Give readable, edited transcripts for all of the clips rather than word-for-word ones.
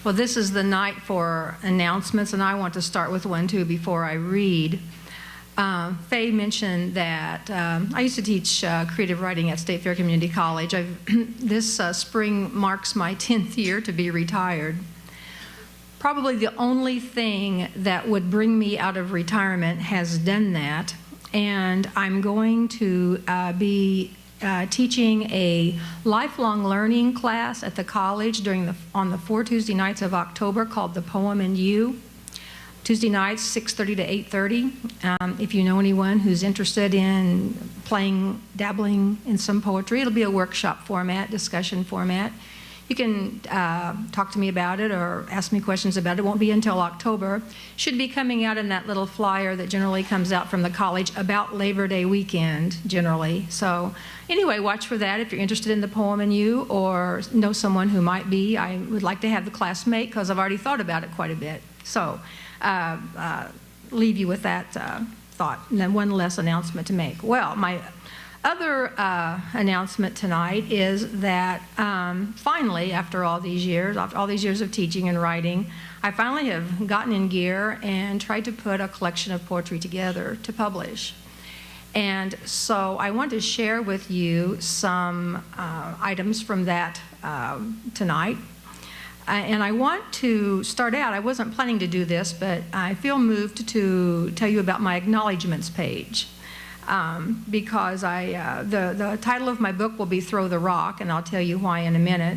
Well, this is the night for announcements, and I want to start with one, too, before I read. Faye mentioned that I used to teach creative writing at State Fair Community College. This spring marks my 10th year to be retired. Probably the only thing that would bring me out of retirement has done that, and I'm going to be teaching a lifelong learning class at the college on the 4 Tuesday nights of October called The Poem and You. Tuesday nights, 6:30 to 8:30. If you know anyone who's interested in dabbling in some poetry, it'll be a workshop format, discussion format. You can talk to me about it or ask me questions about it. It won't be until October. Should be coming out in that little flyer that generally comes out from the college about Labor Day weekend, generally. So anyway, watch for that if you're interested in The Poem and You or know someone who might be. I would like to have the classmate because I've already thought about it quite a bit. So leave you with that thought. And then one less announcement to make. Well, my other announcement tonight is that finally, after all these years of teaching and writing, I finally have gotten in gear and tried to put a collection of poetry together to publish. And so I want to share with you some items from that tonight. And I want to start out, I wasn't planning to do this, but I feel moved to tell you about my acknowledgments page. Because the title of my book will be Throw the Rock, and I'll tell you why in a minute.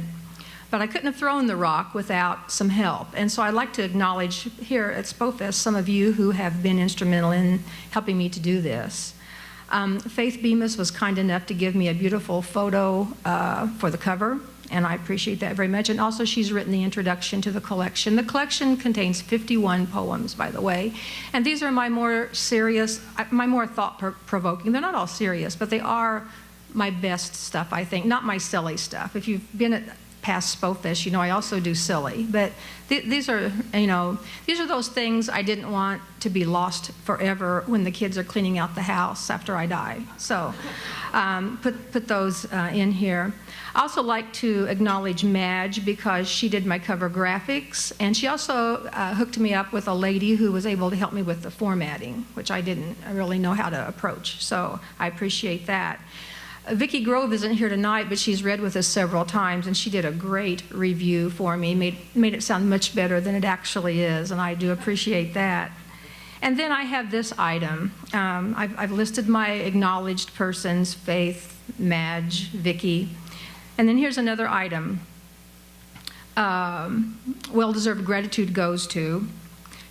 But I couldn't have thrown the rock without some help. And so I'd like to acknowledge here at Spofest some of you who have been instrumental in helping me to do this. Faith Bemis was kind enough to give me a beautiful photo for the cover, and I appreciate that very much. And also she's written the introduction to the collection. The collection contains 51 poems, by the way, and these are my more serious, my more thought-provoking. They're not all serious, but they are my best stuff, I think, not my silly stuff. If you've been at past Spofest, you know I also do silly, but these are those things I didn't want to be lost forever when the kids are cleaning out the house after I die. So put those in here. I also like to acknowledge Madge because she did my cover graphics, and she also hooked me up with a lady who was able to help me with the formatting, which I didn't really know how to approach, so I appreciate that. Vicki Grove isn't here tonight, but she's read with us several times, and she did a great review for me, made it sound much better than it actually is, and I do appreciate that. And then I have this item. I've listed my acknowledged persons, Faith, Madge, Vicki. And then here's another item. Well-deserved gratitude goes to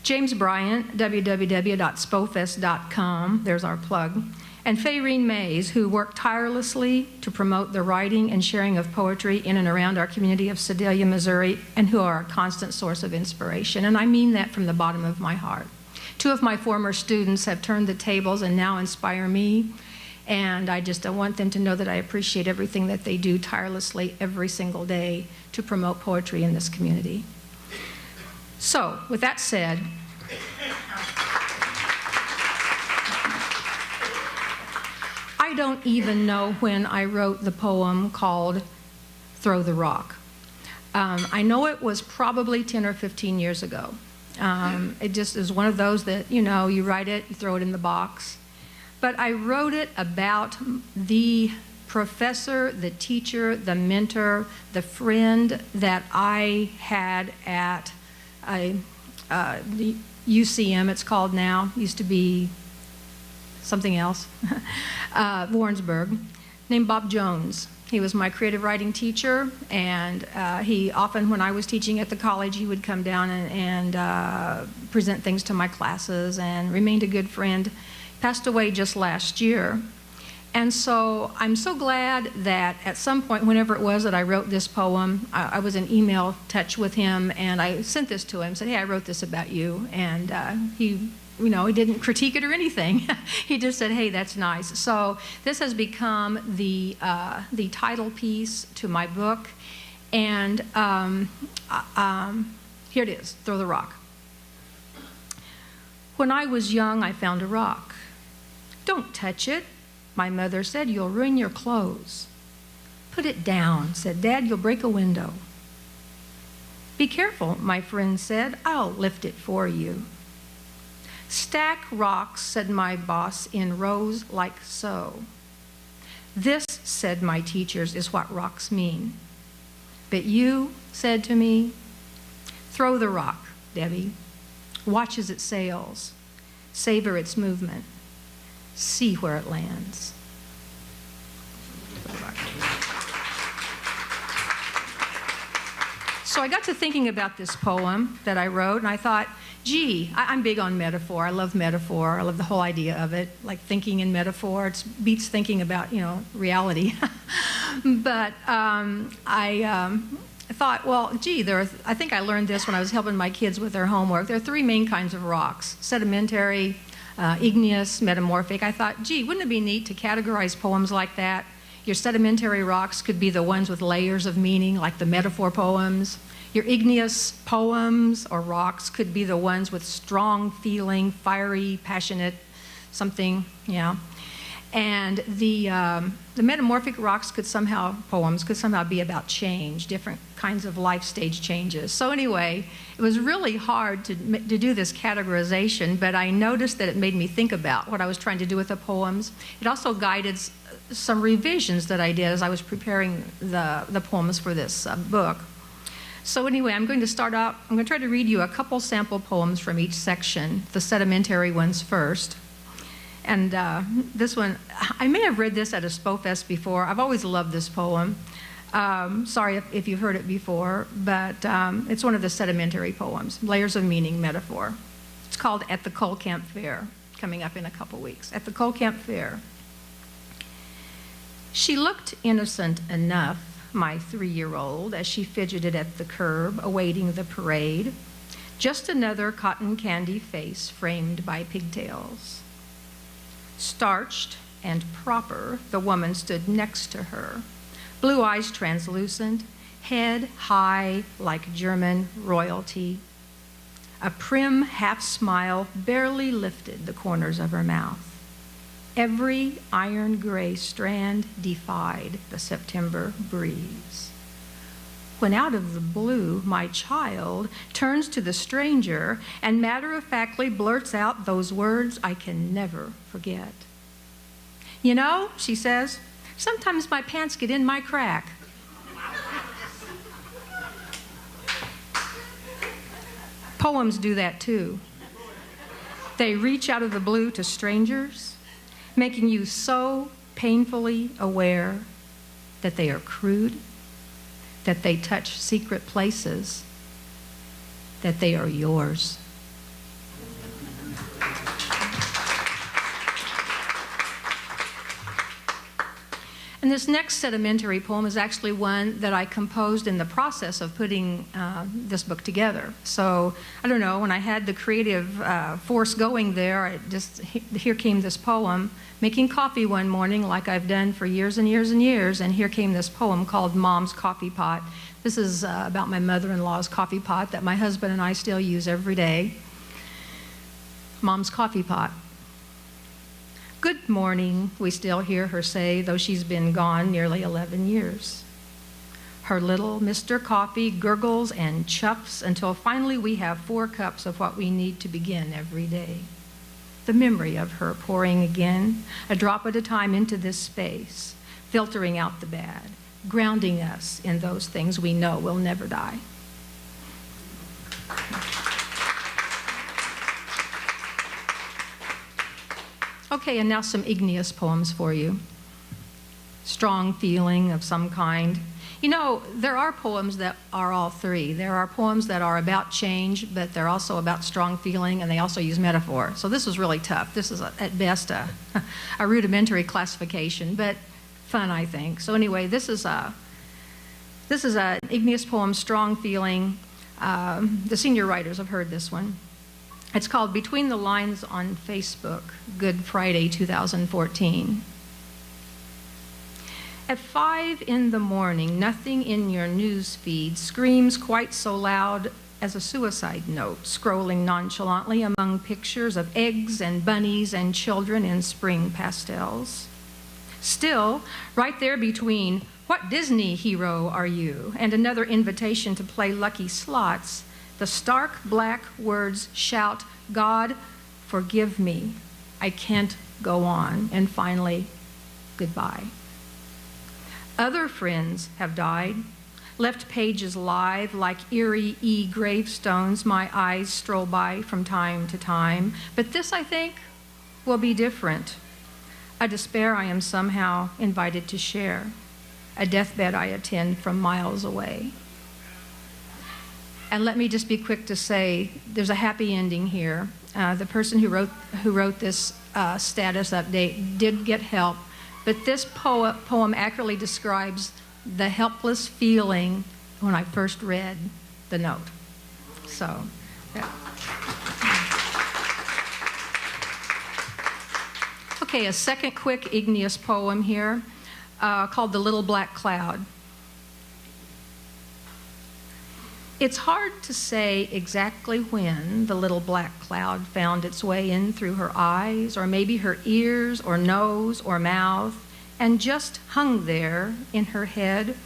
James Bryant, www.spofest.com. There's our plug. And Fayreen Mays, who worked tirelessly to promote the writing and sharing of poetry in and around our community of Sedalia, Missouri, and who are a constant source of inspiration. And I mean that from the bottom of my heart. 2 of my former students have turned the tables and now inspire me. And I just want them to know that I appreciate everything that they do tirelessly every single day to promote poetry in this community. So, with that said, I don't even know when I wrote the poem called Throw the Rock. I know it was probably 10 or 15 years ago. It just is one of those that, you know, you write it, you throw it in the box. But I wrote it about the professor, the teacher, the mentor, the friend that I had at the UCM, it's called now, used to be something else, Warrensburg, named Bob Jones. He was my creative writing teacher, and he often, when I was teaching at the college, he would come down and present things to my classes and remained a good friend. Passed away just last year. And so I'm so glad that at some point, whenever it was that I wrote this poem, I was in email touch with him, and I sent this to him, said, hey, I wrote this about you. And he, you know, he didn't critique it or anything. He just said, hey, that's nice. So this has become the title piece to my book. And here it is, Throw the Rock. When I was young, I found a rock. Don't touch it, my mother said, you'll ruin your clothes. Put it down, said Dad, you'll break a window. Be careful, my friend said. I'll lift it for you. Stack rocks, said my boss, in rows like so. This, said my teachers, is what rocks mean. But you said to me, throw the rock, Debbie. Watch as it sails. Savor its movement. See where it lands. So I got to thinking about this poem that I wrote, and I thought, gee, I'm big on metaphor. I love metaphor. I love the whole idea of it, like thinking in metaphor. It beats thinking about, reality. But I thought, well, gee, I think I learned this when I was helping my kids with their homework. There are three main kinds of rocks: sedimentary, igneous, metamorphic. I thought, gee, wouldn't it be neat to categorize poems like that? Your sedimentary rocks could be the ones with layers of meaning, like the metaphor poems. Your igneous poems or rocks could be the ones with strong feeling, fiery, passionate, something, yeah. And the metamorphic rocks poems could somehow be about change, different kinds of life stage changes. So anyway, it was really hard to do this categorization, but I noticed that it made me think about what I was trying to do with the poems. It also guided some revisions that I did as I was preparing the poems for this book. So anyway, I'm going to start out, I'm going to try to read you a couple sample poems from each section, the sedimentary ones first. And this one, I may have read this at a Spofest before. I've always loved this poem. Sorry if you've heard it before, but it's one of the sedimentary poems, layers of meaning, metaphor. It's called At the Coal Camp Fair, coming up in a couple weeks. At the Coal Camp Fair. She looked innocent enough, my 3-year-old, as she fidgeted at the curb, awaiting the parade. Just another cotton candy face framed by pigtails. Starched and proper, the woman stood next to her, blue eyes translucent, head high like German royalty. A prim half-smile barely lifted the corners of her mouth. Every iron gray strand defied the September breeze. When out of the blue, my child turns to the stranger and matter-of-factly blurts out those words I can never forget. You know, she says, sometimes my pants get in my crack. Poems do that too. They reach out of the blue to strangers, making you so painfully aware that they are crude, that they touch secret places, that they are yours. And this next sedimentary poem is actually one that I composed in the process of putting this book together. So, I don't know, when I had the creative force going there, here came this poem, making coffee one morning like I've done for years and years and years, and here came this poem called Mom's Coffee Pot. This is about my mother-in-law's coffee pot that my husband and I still use every day. Mom's Coffee Pot. Good morning, we still hear her say, though she's been gone nearly 11 years. Her little Mr. Coffee gurgles and chuffs until finally we have 4 cups of what we need to begin every day. The memory of her pouring again, a drop at a time into this space, filtering out the bad, grounding us in those things we know will never die. Okay, and now some igneous poems for you. Strong feeling of some kind. You know, there are poems that are all three. There are poems that are about change, but they're also about strong feeling, and they also use metaphor. So this was really tough. This is, at best, a rudimentary classification, but fun, I think. So anyway, this is an igneous poem, Strong Feeling. The senior writers have heard this one. It's called Between the Lines on Facebook, Good Friday 2014. At 5 in the morning, nothing in your news feed screams quite so loud as a suicide note, scrolling nonchalantly among pictures of eggs and bunnies and children in spring pastels. Still, right there between "What Disney hero are you?" and another invitation to play lucky slots, the stark black words shout, "God, forgive me. I can't go on." And finally, goodbye. Other friends have died, left pages live like eerie gravestones my eyes stroll by from time to time. But this, I think, will be different. A despair I am somehow invited to share, a deathbed I attend from miles away. And let me just be quick to say, there's a happy ending here. The person who wrote this status update did get help, but this poem accurately describes the helpless feeling when I first read the note. So, yeah. Okay, a second quick igneous poem here called The Little Black Cloud. It's hard to say exactly when the little black cloud found its way in through her eyes, or maybe her ears, or nose, or mouth, and just hung there in her head,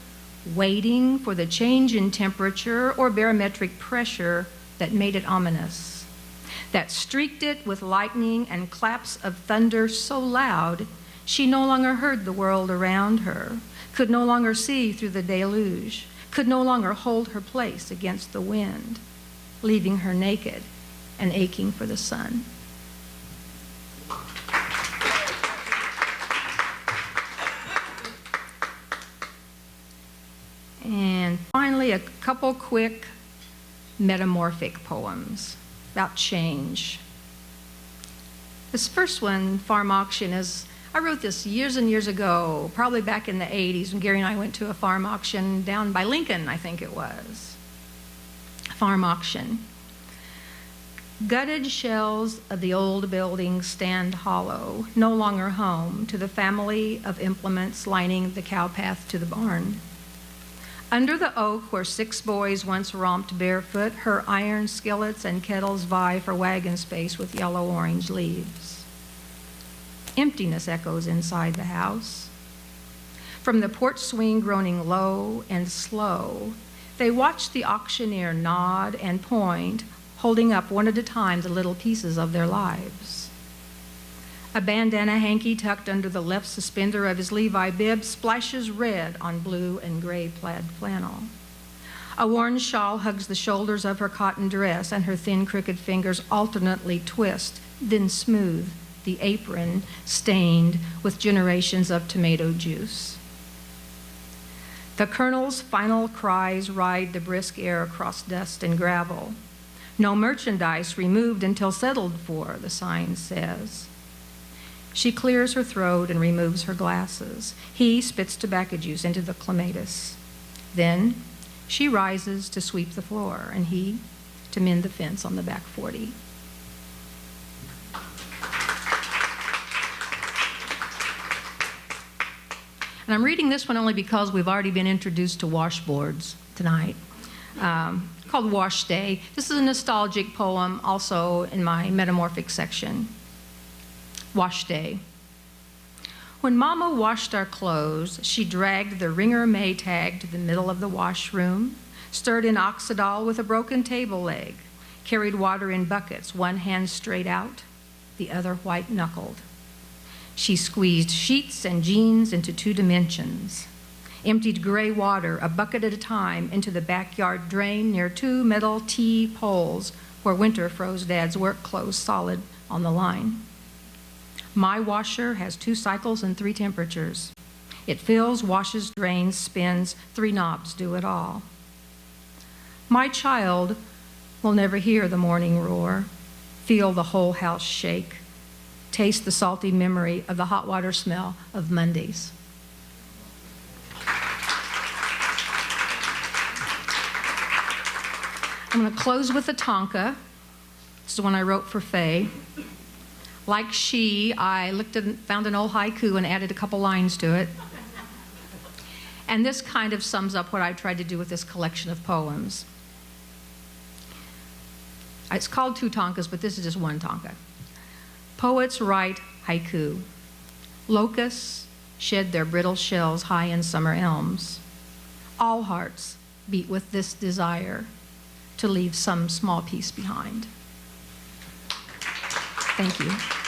waiting for the change in temperature or barometric pressure that made it ominous, that streaked it with lightning and claps of thunder so loud she no longer heard the world around her, could no longer see through the deluge, could no longer hold her place against the wind, leaving her naked and aching for the sun. And finally, a couple quick metamorphic poems about change. This first one, Farm Auction, I wrote this years and years ago, probably back in the 80s when Gary and I went to a farm auction down by Lincoln, I think it was. Farm auction. Gutted shells of the old buildings stand hollow, no longer home to the family of implements lining the cow path to the barn. Under the oak where 6 boys once romped barefoot, her iron skillets and kettles vie for wagon space with yellow-orange leaves. Emptiness echoes inside the house. From the porch swing groaning low and slow, they watch the auctioneer nod and point, holding up one at a time the little pieces of their lives. A bandana hanky tucked under the left suspender of his Levi bib splashes red on blue and gray plaid flannel. A worn shawl hugs the shoulders of her cotton dress, and her thin, crooked fingers alternately twist, then smooth the apron stained with generations of tomato juice. The colonel's final cries ride the brisk air across dust and gravel. No merchandise removed until settled for, the sign says. She clears her throat and removes her glasses. He spits tobacco juice into the clematis. Then she rises to sweep the floor, and he to mend the fence on the back 40. And I'm reading this one only because we've already been introduced to washboards tonight, called Wash Day. This is a nostalgic poem also in my metamorphic section. Wash Day. When Mama washed our clothes, she dragged the Ringer Maytag to the middle of the washroom, stirred in Oxidol with a broken table leg, carried water in buckets, one hand straight out, the other white-knuckled. She squeezed sheets and jeans into 2 dimensions, emptied gray water a bucket at a time into the backyard drain near 2 metal T-poles where winter froze Dad's work clothes solid on the line. My washer has 2 cycles and 3 temperatures. It fills, washes, drains, spins, 3 knobs do it all. My child will never hear the morning roar, feel the whole house shake, taste the salty memory of the hot water smell of Mondays. I'm going to close with a Tonka. This is the one I wrote for Faye. Like she, I found an old haiku and added a couple lines to it. And this kind of sums up what I've tried to do with this collection of poems. It's called 2 Tonkas, but this is just 1 Tonka. Poets write haiku. Locusts, shed their brittle shells high in summer elms. All hearts beat with this desire to leave some small piece behind. Thank you.